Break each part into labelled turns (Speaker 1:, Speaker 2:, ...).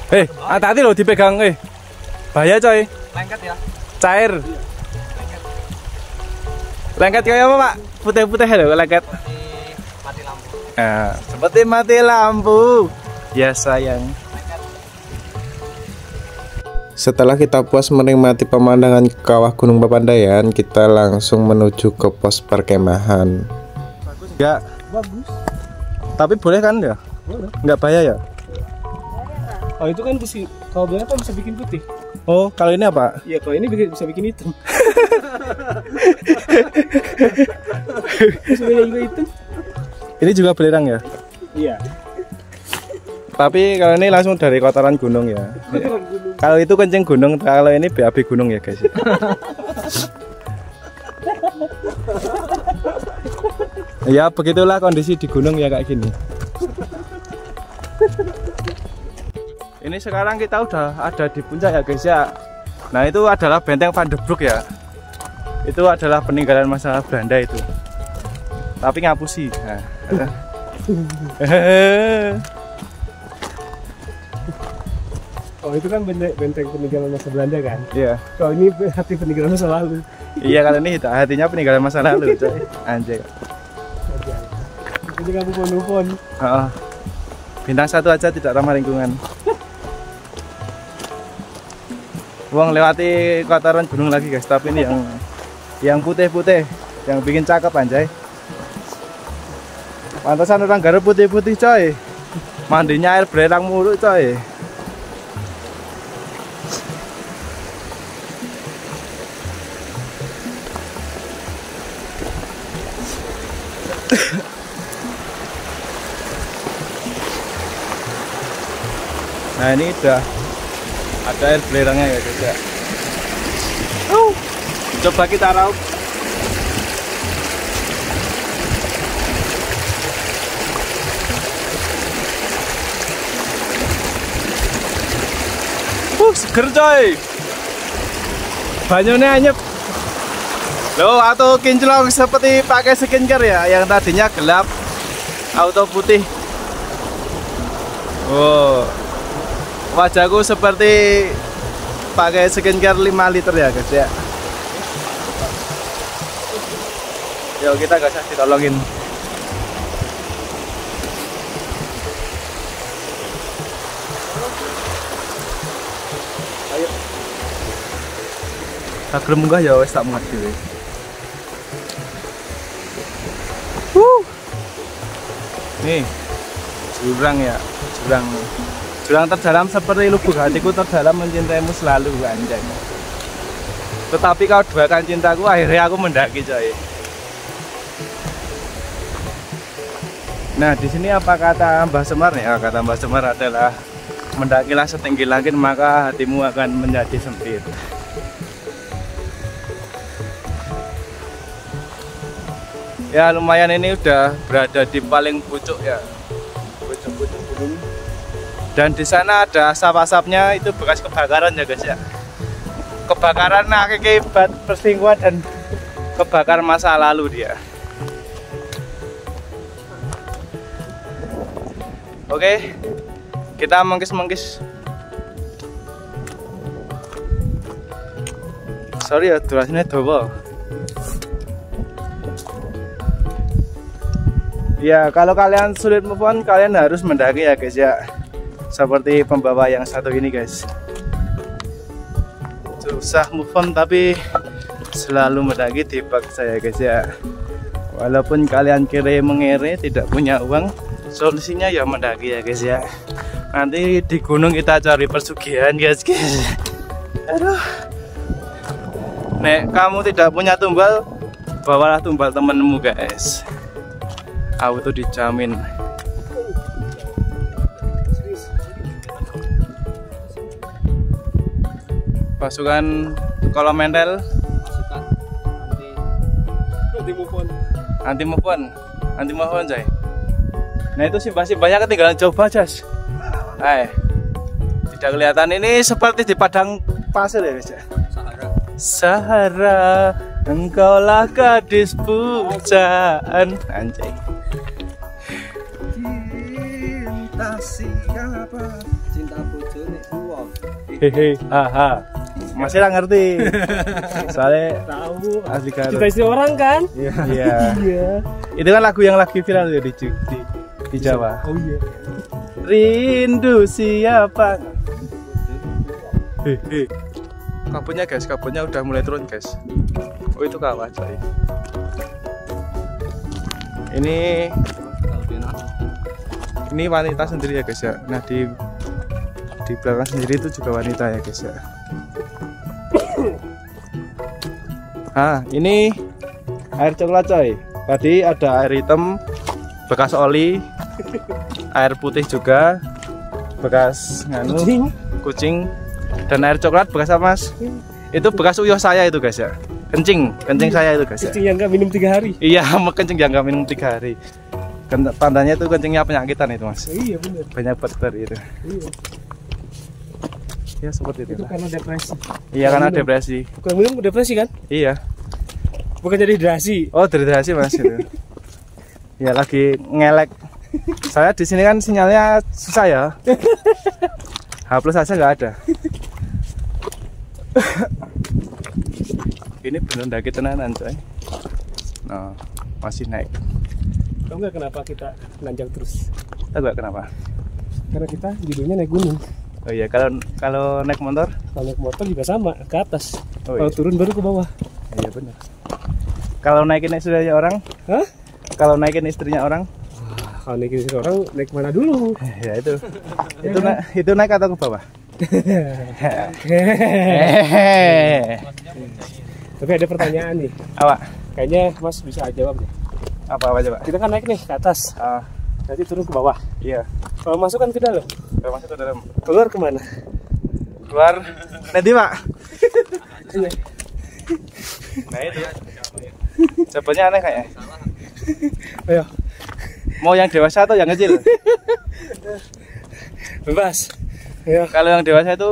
Speaker 1: Hati-hati loh dipegang, bahaya coy.
Speaker 2: Lengket ya.
Speaker 1: Cair. Lengket kayak apa Pak? Putih-putih loh lengket.
Speaker 2: Mati lampu.
Speaker 1: Seperti mati lampu. Ya sayang. Setelah kita puas menikmati pemandangan kawah Gunung Papandayan, kita langsung menuju ke pos perkemahan. Bagus enggak?
Speaker 2: Bagus.
Speaker 1: Tapi boleh kan ya?
Speaker 2: Boleh.
Speaker 1: Enggak bahaya ya?
Speaker 2: Oh itu kan kalau bilang kan bisa bikin putih.
Speaker 1: Oh, kalau ini apa?
Speaker 2: Iya, kalau ini bisa bikin hitam. Bisa juga hitam.
Speaker 1: Ini juga belerang ya?
Speaker 2: Iya.
Speaker 1: Tapi kalau ini langsung dari kotoran gunung ya. Kalau itu kencing gunung, kalau ini BAB gunung ya guys. Ya begitulah kondisi di gunung ya kayak gini. Ini sekarang kita udah ada di puncak ya guys ya. Nah itu adalah benteng Van de Broek ya. Itu adalah peninggalan masa Belanda itu. Tapi ngapusi. Nah.
Speaker 2: Oh itu kan benteng peninggalan masa Belanda kan?
Speaker 1: Iya.
Speaker 2: Kalau ini hati peninggalan masa lalu.
Speaker 1: Iya kalau ini hatinya peninggalan masa lalu coy. Anjay.
Speaker 2: Ini kamu pon-pon.
Speaker 1: Bintang 1 aja tidak ramah lingkungan. Wong lewati kotoran gunung lagi guys, tapi ini yang putih-putih, yang bikin cakep anjay. Pantesan orang Garut putih-putih coy. Mandinya air belerang mulu coy. Nah ini udah ada air belerangnya ya guys ya. Coba kita raup. Seger coy. Banyunya anyep. Loh atau kinclong seperti pakai skincare ya, yang tadinya gelap auto putih. Wow. Wajahku seperti pakai skincare 5 liter ya guys ya. Yuk kita gak usah ditolongin. Ayo. Tak gelem munggah ya wis tak muat dhewe. Nih. Jurang ya, jurang terdalam seperti lubuk hatiku terdalam mencintaimu selalu anjay. Tetapi kau duakan cintaku, akhirnya aku mendaki coy. Nah di sini apa kata Mbah Semar ya? Kata Mbah Semar adalah mendakilah setinggi langit maka hatimu akan menjadi sempit. Ya lumayan ini udah berada di paling pucuk ya. Pucuk gunung. Dan di sana ada asap-asapnya, itu bekas kebakaran ya guys ya. Kebakaran akibat perselingkuhan dan kebakar masa lalu dia. Oke, kita mengkis-mengkis. Sorry ya, durasinya double. Ya, kalau kalian sulit move on, kalian harus mendaki ya guys ya. Seperti pembawa yang satu ini guys. Susah move on tapi selalu mendaki dipaksa ya guys ya. Walaupun kalian kere mengere tidak punya uang, solusinya ya mendaki ya guys ya. Nanti di gunung kita cari persugihan guys. Aduh. Nek kamu tidak punya tumbal, bawalah tumbal temenmu guys. Auto dijamin. Pasukan Kolomentel,
Speaker 2: pasukan
Speaker 1: anti move on Jay. Nah itu simbah-simbahnya ketinggalan jauh banget. Tidak kelihatan, ini seperti di padang pasir ya guys ya. Sahara, engkaulah gadis pujaan anjay. Cinta siapa
Speaker 3: cinta bojo nek uang.
Speaker 1: Hehe, haha. Masih nggak ngerti. Soalnya
Speaker 2: Tahu.
Speaker 1: asli karo.
Speaker 2: Kita istri orang kan?
Speaker 1: Iya.
Speaker 2: Iya.
Speaker 1: Itu kan lagu yang lagi viral ya di Jawa.
Speaker 2: Oh iya.
Speaker 1: Rindu siapa? Hehe. Kabutnya guys, kabutnya udah mulai turun guys. Oh itu kawah coy. Ini wanita sendiri ya guys ya. Nah di belakang sendiri itu juga wanita ya guys ya. Ah ini air coklat coy. Tadi ada air hitam bekas oli, air putih juga bekas kucing, dan air coklat bekas apa mas? Itu bekas uyuh saya itu guys ya. Kencing saya itu guys ya.
Speaker 2: Kencing yang nggak minum 3 hari.
Speaker 1: Iya, kencing yang nggak minum 3 hari. Tandanya itu kencingnya penyakitan itu mas.
Speaker 2: Iya benar.
Speaker 1: Banyak bakteri itu.
Speaker 2: Iya.
Speaker 1: Ya seperti itu.
Speaker 2: Itu karena depresi.
Speaker 1: Iya karena depresi.
Speaker 2: Bukan minum depresi kan?
Speaker 1: Iya.
Speaker 2: Bukan jadi dehidrasi.
Speaker 1: Oh dehidrasi mas itu. Ya lagi ngelek. Saya di sini kan sinyalnya susah ya. H+ aja nggak ada. Ini bener daki tenanan coy. Nah masih naik.
Speaker 2: Tahu nggak kenapa kita nanjak terus?
Speaker 1: Tahu nggak kenapa?
Speaker 2: Karena kita judulnya naik gunung.
Speaker 1: Oh iya kalau naik motor?
Speaker 2: Kalau naik motor juga sama ke atas.
Speaker 1: Oh,
Speaker 2: Kalau
Speaker 1: iya.
Speaker 2: turun baru ke bawah.
Speaker 1: Iya benar. Kalau naikin istrinya orang?
Speaker 2: Hah?
Speaker 1: Kalau naikin istrinya orang?
Speaker 2: Kalau naikin istri orang naik mana dulu?
Speaker 1: Ya itu. Itu naik atau ke bawah?
Speaker 2: Tapi ada pertanyaan nih.
Speaker 1: Apa?
Speaker 2: Kayaknya Mas bisa jawab nih.
Speaker 1: Apa coba?
Speaker 2: Kita kan naik nih ke atas. Nanti turun ke bawah.
Speaker 1: Iya.
Speaker 2: Kalau masuk kan ke dalam.
Speaker 1: Kalau masuk ke dalam.
Speaker 2: Keluar kemana?
Speaker 1: Keluar. Nanti pak. Nah itu. Jawabannya aneh kayaknya.
Speaker 2: Ayo.
Speaker 1: Mau yang dewasa atau yang kecil?
Speaker 2: Bebas. Ayo.
Speaker 1: Kalau yang dewasa itu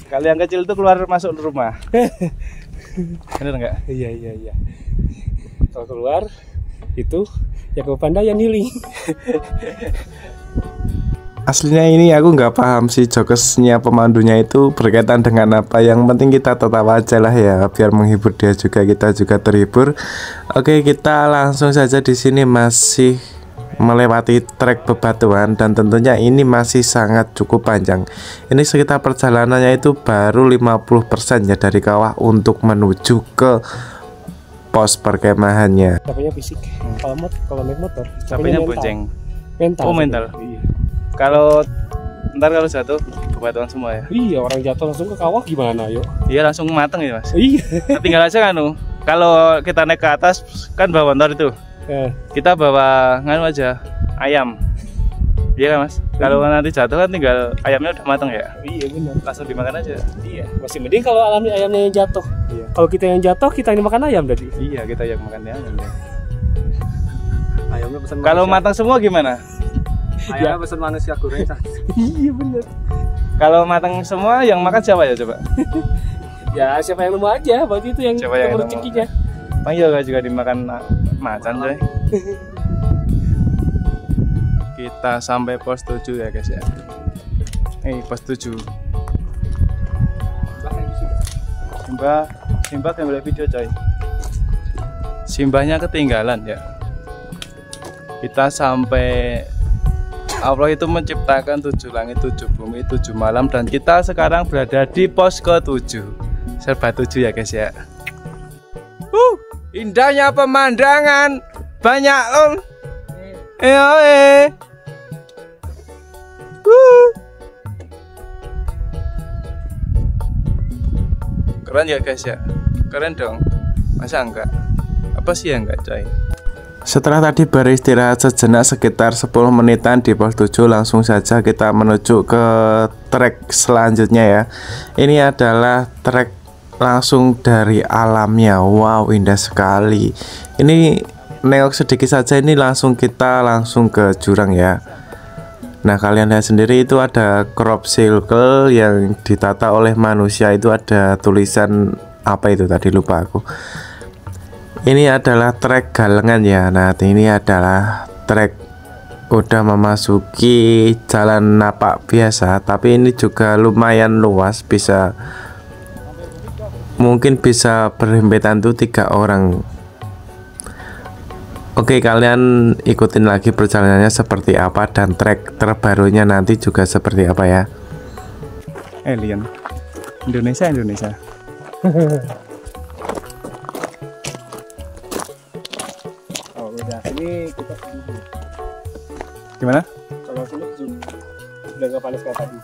Speaker 1: kalau yang kecil itu keluar masuk rumah. Bener nggak?
Speaker 2: Iya. Kalau keluar itu ya ke Pandayan healing.
Speaker 4: Aslinya ini aku nggak paham sih jokesnya pemandunya itu berkaitan dengan apa. Yang penting kita tetap aja lah ya, biar menghibur dia juga, kita juga terhibur. Oke, kita langsung saja. Di sini masih melewati trek bebatuan dan tentunya ini masih sangat cukup panjang. Ini sekitar perjalanannya itu baru 50% ya dari kawah untuk menuju ke pos perkemahannya.
Speaker 2: Capeknya fisik. Kalau naik motor,
Speaker 1: Capeknya bonceng.
Speaker 2: Mental.
Speaker 1: Oh mental.
Speaker 2: Iya.
Speaker 1: Kalau ntar kalau jatuh bebatuan semua ya.
Speaker 2: Iya, orang jatuh langsung ke kawah gimana, yuk?
Speaker 1: Iya langsung mateng ya mas.
Speaker 2: Iya.
Speaker 1: Tinggal aja kalau kita naik ke atas kan bawa motor itu. Kita bawa aja ayam. Iya kan mas? Kalau nanti jatuh kan tinggal ayamnya udah mateng ya.
Speaker 2: Iya benar.
Speaker 1: Langsung dimakan aja.
Speaker 2: Iya. Masih mending kalau ayamnya yang jatuh.
Speaker 1: Iya.
Speaker 2: Kalau kita yang jatuh, kita ini makan ayam tadi.
Speaker 1: Iya kita yang makan ayam.
Speaker 3: Ayamnya pesan
Speaker 1: Kalau matang semua gimana?
Speaker 3: Ayamnya pesan manusia goreng.
Speaker 2: Iya benar.
Speaker 1: Kalau matang semua yang makan siapa ya coba?
Speaker 2: Ya siapa yang nemu aja, berarti itu yang
Speaker 1: Siapa yang nemu?
Speaker 2: rezekinya.
Speaker 1: Panggil juga dimakan macan coy. Kita sampai pos 7 ya guys ya. Pos 7. Simba gambar video coy. Simbahnya ketinggalan ya. Kita sampai Allah itu menciptakan 7 langit, 7 bumi, 7 malam, dan kita sekarang berada di pos ke-7. Serba 7 ya guys ya. Indahnya pemandangan, banyak keren ya guys ya, keren dong, masa enggak? Apa sih yang enggak coy?
Speaker 4: Setelah tadi beristirahat sejenak sekitar 10 menitan di pos 7, langsung saja kita menuju ke trek selanjutnya ya. Ini adalah trek langsung dari alamnya. Wow, indah sekali. Ini nengok sedikit saja, ini kita langsung ke jurang ya. Nah kalian lihat sendiri, itu ada crop circle yang ditata oleh manusia. Itu ada tulisan apa itu tadi, lupa aku. Ini adalah trek Galengan ya. Nah ini adalah trek udah memasuki jalan napak biasa, tapi ini juga lumayan luas, mungkin bisa berhempetan tuh 3 orang. Oke, kalian ikutin lagi perjalanannya seperti apa dan trek terbarunya nanti juga seperti apa ya.
Speaker 1: Alien Indonesia.
Speaker 2: Oh udah, ini kita
Speaker 1: Gimana?
Speaker 2: kalau sini udah nggak panas kayak tadi.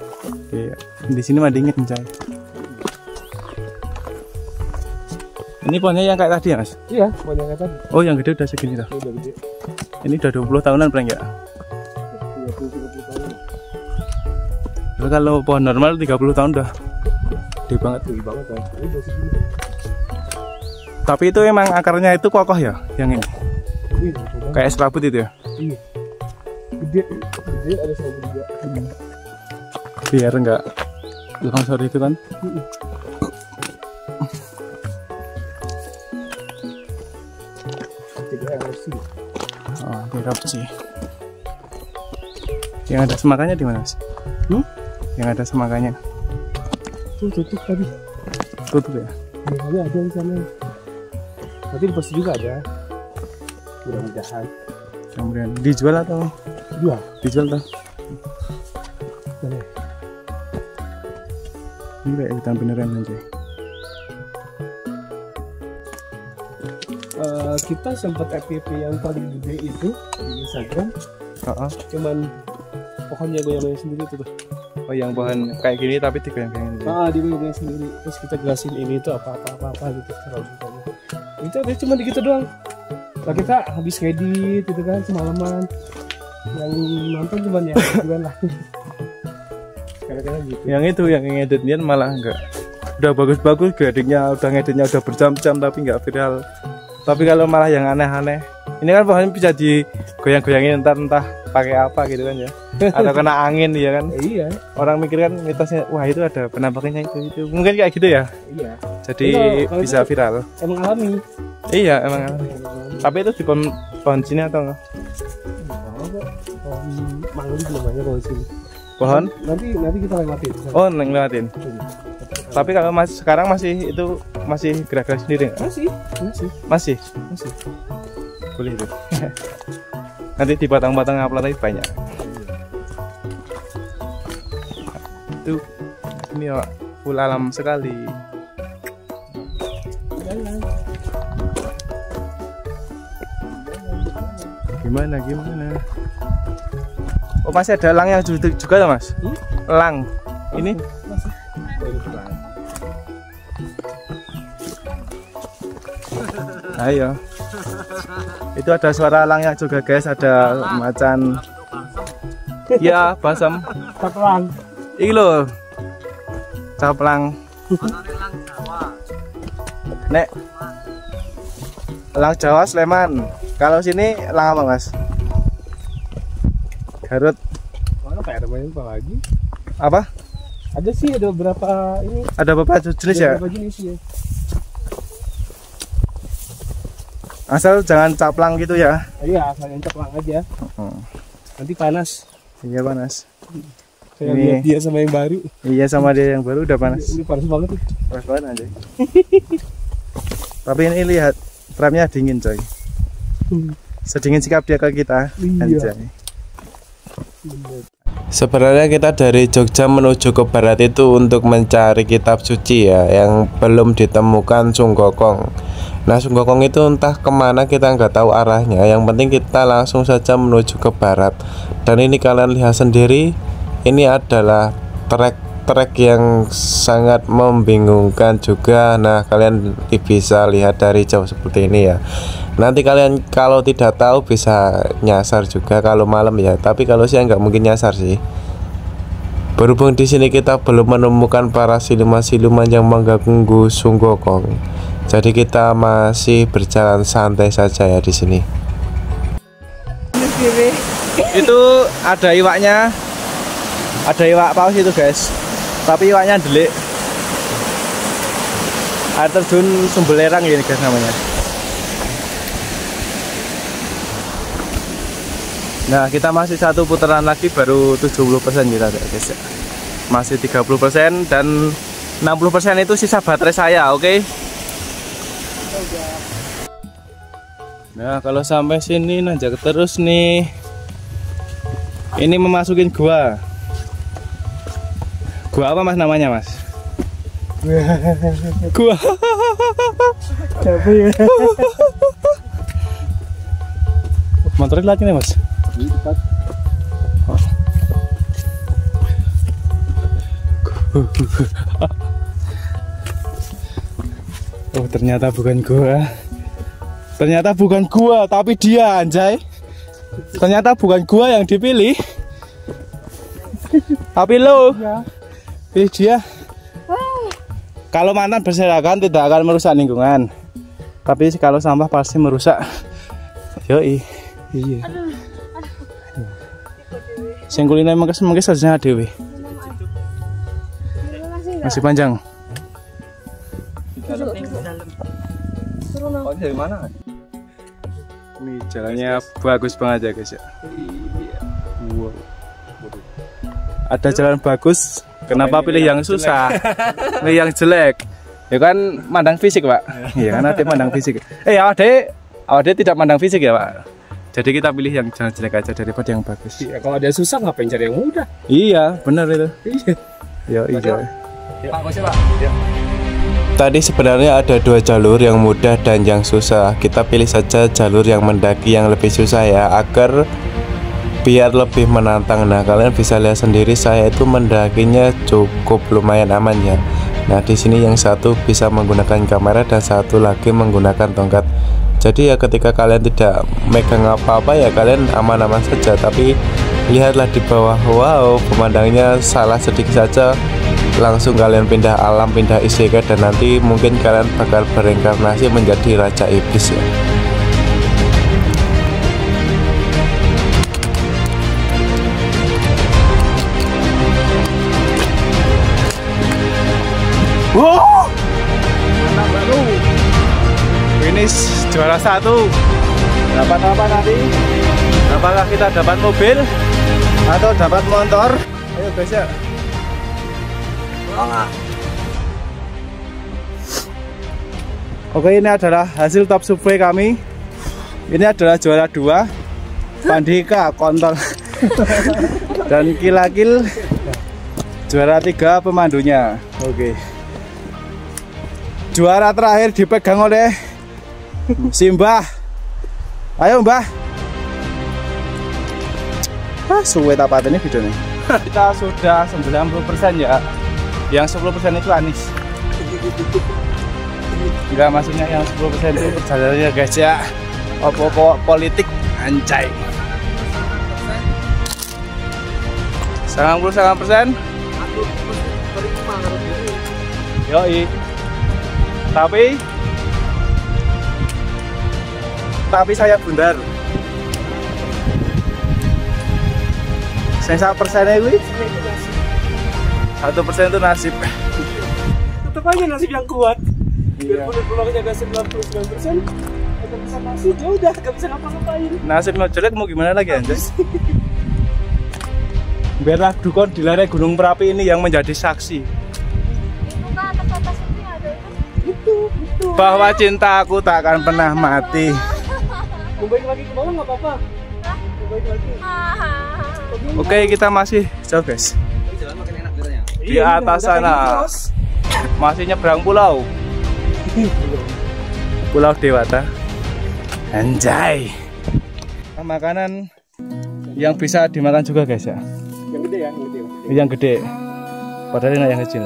Speaker 1: Iya. Di sini mah dingin, coy. Ini pohonnya yang kayak tadi ya, Mas?
Speaker 2: Iya, banyak kayak tadi.
Speaker 1: Oh, yang gede udah segini dah.
Speaker 2: Ini udah gede.
Speaker 1: Ini udah 20 tahunan paling enggak?
Speaker 2: 30 tahun.
Speaker 1: Tapi kalau pohon normal 30 tahun udah gede banget.
Speaker 2: Tinggi banget kan. Ini udah segini.
Speaker 1: Tapi itu emang akarnya itu kokoh ya, yang ini.
Speaker 2: Iya, coba.
Speaker 1: Kayak serabut itu ya.
Speaker 2: Iya. Gede ada serabut juga.
Speaker 1: Biar enggak longsor itu kan.
Speaker 2: Tidak erupsi.
Speaker 1: Oh, erupsi. Yang ada semakannya di mana, Mas? Yang ada semakannya.
Speaker 2: Tuh tutup tadi.
Speaker 1: Tutup ya.
Speaker 2: Biasanya ada di sana. Nanti di pos juga ada. Mudah-mudahan.
Speaker 1: Kemudian dijual atau
Speaker 2: Jual.
Speaker 1: dijual tuh?
Speaker 2: Boleh.
Speaker 1: Ini kayak hutan beneran nanti.
Speaker 2: Kita sempat FYP yang paling gede itu di Instagram. Cuman pohonnya goyang-goyang sendiri tuh.
Speaker 1: Oh, yang pohon kayak gini tapi digoyang-goyang.
Speaker 2: Digoyang sendiri. Terus kita jelasin ini tuh apa gitu. Itu ada cuma gitu doang. Nah, kita habis ngedit gitu kan semalaman. Yang nonton cuman ya bukan lah. Kadang-kadang gitu.
Speaker 1: Yang itu yang ngeditnya malah enggak. Udah bagus-bagus ngeditnya, udah berjam-jam tapi enggak viral. Tapi kalau malah yang aneh-aneh, ini kan pohonnya bisa digoyang-goyangin entah pakai apa gitu kan ya, atau kena angin ya kan.
Speaker 2: Iya.
Speaker 1: Orang mikir kan mitosnya, wah itu ada penampakannya itu. Mungkin kayak gitu ya.
Speaker 2: Iya.
Speaker 1: Jadi
Speaker 2: kalau
Speaker 1: bisa viral.
Speaker 2: Emang alami.
Speaker 1: Iya emang. Tapi itu di pohon sini atau enggak?
Speaker 2: Pohon mangli namanya kalau sini.
Speaker 1: Pohon?
Speaker 2: Nanti kita lewatin.
Speaker 1: Oh, lewatin. Tapi kalau sekarang masih gerak-gerak sendiri nggak? Masih. Boleh itu. Nanti di batang-batang upload lagi banyak. Itu ini ya full alam sekali. Gimana? Oh, masih ada elang yang juga tuh, Mas? Elang. Ini
Speaker 2: Masih.
Speaker 1: ayo. Itu ada suara elangnya juga, guys. Ada macan. Ya, basam.
Speaker 2: Caplang.
Speaker 1: Iki lho. Caplang. Nek elang Jawa Sleman. Kalau sini elang apa, Mas? Garut.
Speaker 2: Mana kayak namanya apa lagi?
Speaker 1: Apa?
Speaker 2: Ada sih, ada beberapa ini.
Speaker 1: Ada beberapa jenis ya?
Speaker 2: Beberapa jenis ya.
Speaker 1: Asal jangan caplang gitu ya.
Speaker 2: Iya, kalian caplang aja. Nanti panas.
Speaker 1: Iya panas.
Speaker 2: Saya
Speaker 1: Ini.
Speaker 2: lihat dia sama yang baru.
Speaker 1: Iya sama dia yang baru udah panas.
Speaker 2: Ini panas banget tuh.
Speaker 1: Panas banget aja. Tapi ini lihat tramnya dingin coy. Sedingin sikap dia ke kita.
Speaker 2: Iya.
Speaker 1: Anjay.
Speaker 4: Sebenarnya kita dari Jogja menuju ke barat itu untuk mencari kitab suci ya, yang belum ditemukan Sunggokong. Nah, Sunggokong itu entah kemana, kita nggak tahu arahnya. Yang penting kita langsung saja menuju ke barat. Dan ini kalian lihat sendiri, ini adalah trek yang sangat membingungkan juga. Nah, kalian bisa lihat dari jauh seperti ini ya. Nanti kalian kalau tidak tahu bisa nyasar juga kalau malam ya. Tapi kalau siang nggak mungkin nyasar sih. Berhubung di sini kita belum menemukan para siluman-siluman yang mengganggu Sunggokong, jadi kita masih berjalan santai saja ya di sini.
Speaker 1: Itu ada iwaknya. Ada iwak paus itu, guys. Tapi iwaknya delik. Air terjun Sumbelerang ini, guys, namanya. Nah, kita masih satu putaran lagi baru 70% kita guys ya. Masih 30% dan 60% itu sisa baterai saya, oke? Nah, kalau sampai sini nanjak terus nih. Ini memasukin gua. Gua apa Mas namanya, Mas? Gua.
Speaker 2: Capek ya.
Speaker 1: Motornya lagi nih, Mas. Oh, ternyata bukan gua. Ternyata bukan gua, tapi dia, anjay. Ternyata bukan gua yang dipilih. Tapi lo pilih dia. Kalau mantan berserakan tidak akan merusak lingkungan. Tapi kalau sampah pasti merusak. Yoi.
Speaker 2: Iya.
Speaker 1: Sing kulino mengkes saja dhewe. Masih panjang.
Speaker 3: Oh, dari mana?
Speaker 1: Ini jalannya bagus banget ya guys ya. Wow. Ada jalan bagus, kenapa pilih yang susah? Pilih yang jelek. Ya kan mandang fisik, Pak. Iya kan ada mandang fisik. Awade tidak mandang fisik ya, Pak. Jadi kita pilih yang jalan jelek aja daripada yang bagus.
Speaker 2: Iya, kalau ada susah ngapain cari yang mudah?
Speaker 1: Iya, benar itu.
Speaker 2: Iya.
Speaker 1: Iya.
Speaker 3: Pak, kok sih, Pak?
Speaker 4: Tadi sebenarnya ada dua jalur, yang mudah dan yang susah. Kita pilih saja jalur yang mendaki yang lebih susah ya, agar biar lebih menantang. Nah, kalian bisa lihat sendiri saya itu mendakinya cukup lumayan aman ya. Nah, di sini yang satu bisa menggunakan kamera dan satu lagi menggunakan tongkat. Jadi ya ketika kalian tidak megang apa-apa ya kalian aman-aman saja. Tapi lihatlah di bawah, wow, pemandangannya salah sedikit saja langsung kalian pindah alam, pindah isekai, dan nanti mungkin kalian bakal bereinkarnasi menjadi raja iblis ya.
Speaker 1: Wow, mantap baru. Finish juara 1. Dapat apa nanti? Apakah kita dapat mobil atau dapat motor? Ayo guys ya. Oke, ini adalah hasil top survei kami. Ini adalah juara 2 Pandika kontol dan Kilakil juara 3 pemandunya. Oke. Juara terakhir dipegang oleh si Mbah. Ayo Mbah. Suwe tapat ini videonya. Kita sudah 90% ya. Yang 10% itu Anis. Enggak, maksudnya yang 10% itu perjalanannya guys ya. Pokok politik anjay. 99%. Yoi. Tapi saya bundar. Saya 1% itu 1% itu nasib.
Speaker 2: Tetap aja nasib yang kuat. Biar pulang jaga 99%, tetap bisa nasib. Ya udah, gak bisa ngapa-ngapain.
Speaker 1: Nasib mau jelek mau gimana lagi anjay. Biarlah dukun di lereng Gunung Merapi ini yang menjadi saksi.
Speaker 2: Itu.
Speaker 1: Bahwa cintaku tak akan pernah mati.
Speaker 2: Cobain lagi ke bawah nggak apa-apa. Cobain lagi.
Speaker 1: Oke, kita masih jauh guys.
Speaker 3: Jalan makin enak katanya.
Speaker 1: Di atas sana masih nyebrang pulau. Pulau Dewata. Anjay. Makanan yang bisa dimakan juga guys ya.
Speaker 2: Yang gede ya,
Speaker 1: Yang gede. Padahal ini yang kecil.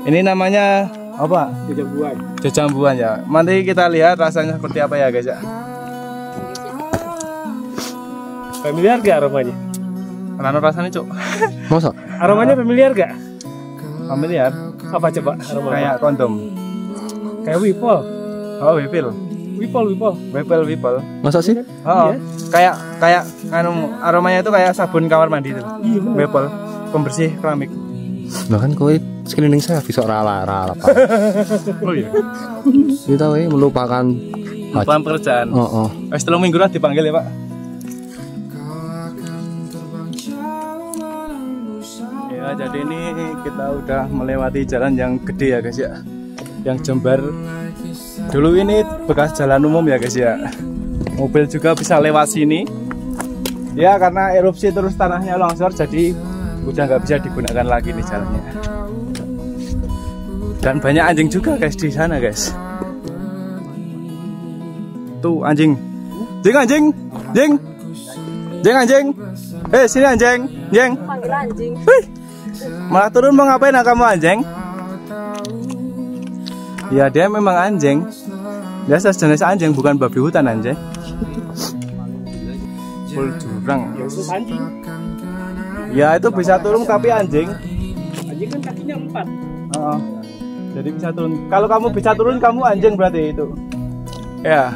Speaker 1: Ini namanya apa?
Speaker 2: Jajambuan.
Speaker 1: Jajambuan ya. Nanti kita lihat rasanya seperti apa ya guys ya.
Speaker 2: Familiar gak aromanya?
Speaker 1: Karena rasanya cuk.
Speaker 4: Masa?
Speaker 2: Aromanya familiar gak?
Speaker 1: Familiar.
Speaker 2: Apa coba aromanya?
Speaker 1: Kayak kondom.
Speaker 2: Kayak Wipol.
Speaker 1: Oh, Wipil. Wipil.
Speaker 4: Masa sih?
Speaker 1: Oh,
Speaker 2: Iya.
Speaker 1: kayak anu aromanya itu kayak sabun kamar mandi itu.
Speaker 2: Iya, bener.
Speaker 1: Wipil, pembersih keramik.
Speaker 4: Bahkan kowe sekeliling saya bisa rala Pak.
Speaker 1: Oh iya.
Speaker 4: Kita melupakan
Speaker 1: Lapangan pekerjaan.
Speaker 4: Oh.
Speaker 1: Setelah minggu lah dipanggil ya Pak. Nah, jadi ini kita udah melewati jalan yang gede ya guys ya, yang jembar. Dulu ini bekas jalan umum ya guys ya, mobil juga bisa lewat sini ya, karena erupsi terus tanahnya longsor, jadi udah nggak bisa digunakan lagi nih jalannya. Dan banyak anjing juga guys di sana guys. Tuh anjing, anjing. Sini anjing.
Speaker 5: Panggil anjing.
Speaker 1: Wih, malah turun mau ngapain kamu anjing? Ya dia memang anjing. Dia sejenis anjing, bukan babi hutan anjing. Full jurang.
Speaker 2: Ya itu anjing.
Speaker 1: Ya itu bisa turun tapi anjing.
Speaker 2: Anjing kan kakinya 4.
Speaker 1: Jadi bisa turun. Kalau kamu bisa turun, kamu anjing berarti itu. Ya.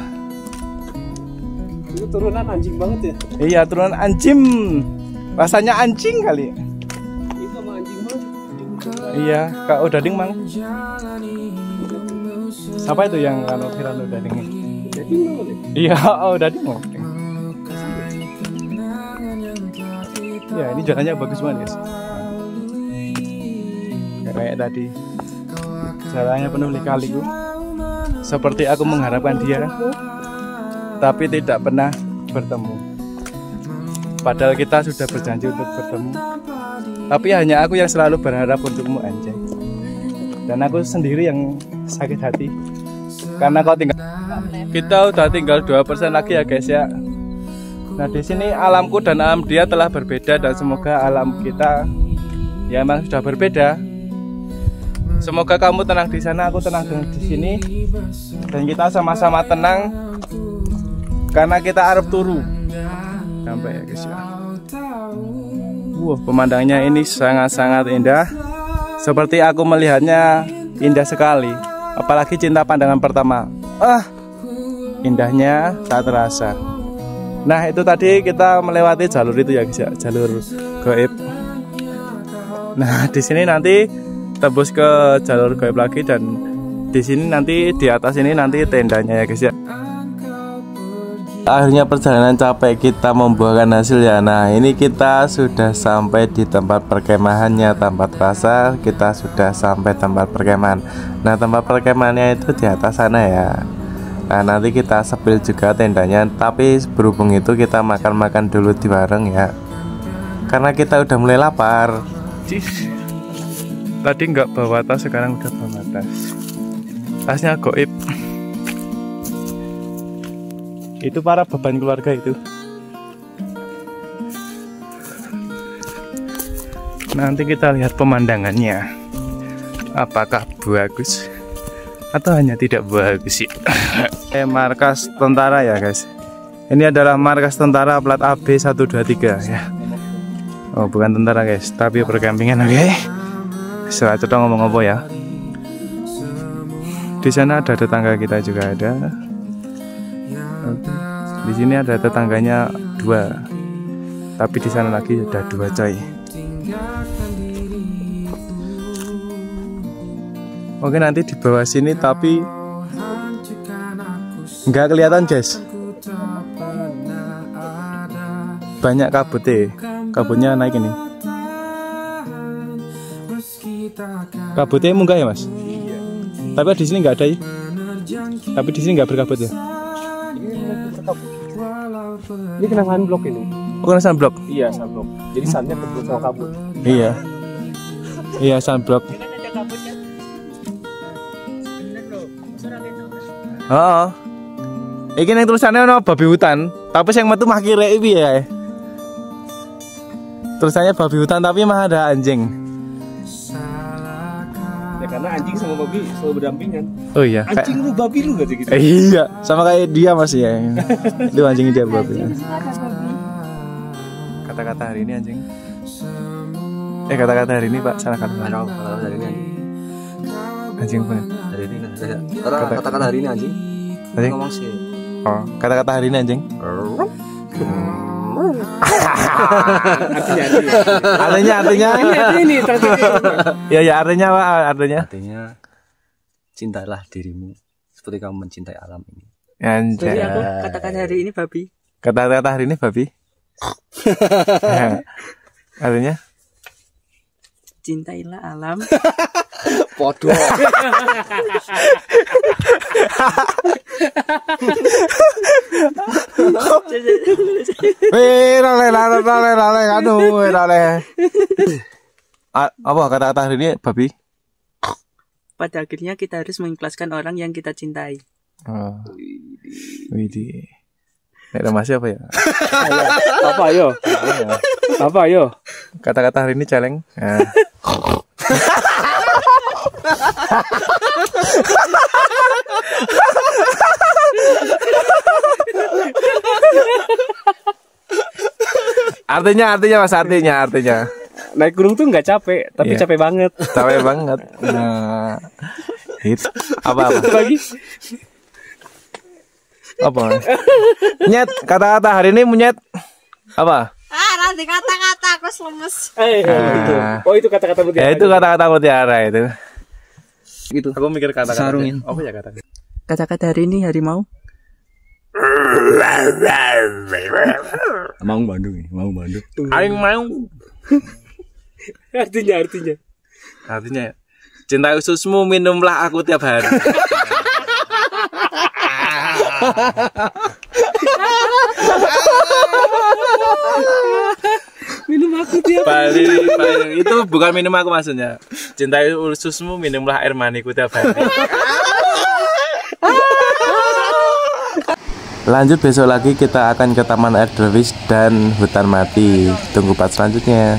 Speaker 2: Itu turunan anjing banget ya.
Speaker 1: Iya turunan anjing. Rasanya anjing kali.
Speaker 2: Itu sama anjing banget.
Speaker 1: Iya, Kak Udading mang. Siapa itu yang kalau viral Udading?
Speaker 2: Jadi mau deh.
Speaker 1: Iya, Udading mau. Ya ini jalannya bagus banget guys. Kayak tadi jalannya penuh lika-liku. Seperti aku mengharapkan dia, tapi tidak pernah bertemu. Padahal kita sudah berjanji untuk bertemu, tapi hanya aku yang selalu berharap untukmu anjay. Dan aku sendiri yang sakit hati karena kau tinggal. Kita udah tinggal 2% lagi ya guys ya. Nah di sini alamku dan alam dia telah berbeda, dan semoga alam kita ya memang sudah berbeda. Semoga kamu tenang di sana, aku tenang di sini, dan kita sama-sama tenang karena kita arep turu. Sampai ya guys ya. Wah, pemandangannya ini sangat-sangat indah. Seperti aku melihatnya indah sekali. Apalagi cinta pandangan pertama. Indahnya tak terasa. Nah, itu tadi kita melewati jalur itu ya guys ya, jalur gaib. Nah, di sini nanti tembus ke jalur gaib lagi, dan di sini nanti di atas ini nanti tendanya ya guys ya.
Speaker 4: Akhirnya perjalanan capek kita membuahkan hasil ya. Nah ini kita sudah sampai di tempat perkemahannya. Tanpa terasa kita sudah sampai tempat perkemahan. Nah tempat perkemahannya itu di atas sana ya. Nah nanti kita sepil juga tendanya. Tapi berhubung itu kita makan-makan dulu di warung ya, karena kita udah mulai lapar.
Speaker 1: Tadi nggak bawa tas, sekarang udah bawa tas. Tasnya goib. Itu para beban keluarga itu. Nanti kita lihat pemandangannya, apakah bagus atau hanya tidak bagus sih. Markas tentara ya guys. Ini adalah markas tentara plat AB 123 ya. Oh bukan tentara guys, tapi perkempingan. Oke. Setelah kita ngomong apa ya. Di sana ada tetangga kita juga ada. Di sini ada tetangganya 2, tapi di sana lagi ada 2 coy. Oke nanti di bawah sini tapi nggak kelihatan guys. Banyak kabutnya, kabutnya naik ini. Kabutnya munggah ya mas? Tapi di sini nggak ada ya. Tapi di sini nggak berkabut ya.
Speaker 2: Ini kena sunblock ini.
Speaker 1: Oh, kena sunblock?
Speaker 2: Iya sunblock. Jadi sunnya ketemu sama kabut.
Speaker 1: Iya. Iya sunblock. Oh. Iki yang tulisannya ono babi hutan, tapi yang metu mah kira iki ya. Tulisannya babi hutan tapi mah ada anjing.
Speaker 2: Ya karena anjing sama babi selalu berdampingan.
Speaker 1: Oh iya.
Speaker 2: Anjing lu babi lu gak gitu.
Speaker 1: Iya, sama kayak dia Mas ya. Itu anjing dia babi. Kata-kata hari ini anjing. Kata-kata hari ini Pak, salah kata.
Speaker 3: Kata-kata hari ini anjing.
Speaker 1: Anjing apa?
Speaker 3: Hari ini kata-kata hari ini anjing.
Speaker 1: Anjing.
Speaker 3: Ngomong sih.
Speaker 1: Oh, kata-kata hari ini anjing. Artinya
Speaker 2: ini
Speaker 1: ya artinya Pak,
Speaker 3: Artinya cintailah dirimu seperti kamu mencintai alam ini.
Speaker 1: Anjay.
Speaker 5: Aku katakan hari ini babi.
Speaker 1: Kata-kata hari ini babi. Artinya
Speaker 5: Cintailah alam.
Speaker 3: Podo.
Speaker 4: Apa kata-kata hari ini, Babi?
Speaker 5: Pada akhirnya kita harus mengikhlaskan orang yang kita cintai.
Speaker 4: Oh. Widih. Nek masih apa ya?
Speaker 2: Apa ayo? Apa ayo?
Speaker 4: Kata-kata hari ini celeng. Nah. artinya mas, artinya
Speaker 2: Naik gunung tuh nggak capek, tapi
Speaker 4: Iya.
Speaker 2: capek banget.
Speaker 4: capek banget. Nah, hits apa
Speaker 2: Lagi
Speaker 4: apa? Nyet, kata-kata hari ini munyet apa?
Speaker 5: Nanti kata-kata aku lemes.
Speaker 2: itu. Oh itu kata-kata mutiara.
Speaker 4: Ya itu kata-kata mutiara itu.
Speaker 3: Gitu.
Speaker 4: Aku mikir kata-kata.
Speaker 3: Sarungin.
Speaker 4: Apa ya kata?
Speaker 5: Kata-kata hari ini harimau.
Speaker 3: Mau Bandung nih, mau Bandung.
Speaker 4: Aing mau.
Speaker 2: Artinya.
Speaker 4: Artinya ya, cinta ususmu minumlah aku tiap hari.
Speaker 2: Minum aku tiap.
Speaker 4: Bali. Itu bukan minum aku maksudnya. Cinta ususmu minumlah air maniku tiap hari. Lanjut besok lagi kita akan ke Taman Edelweiss dan Hutan Mati. Tunggu part selanjutnya.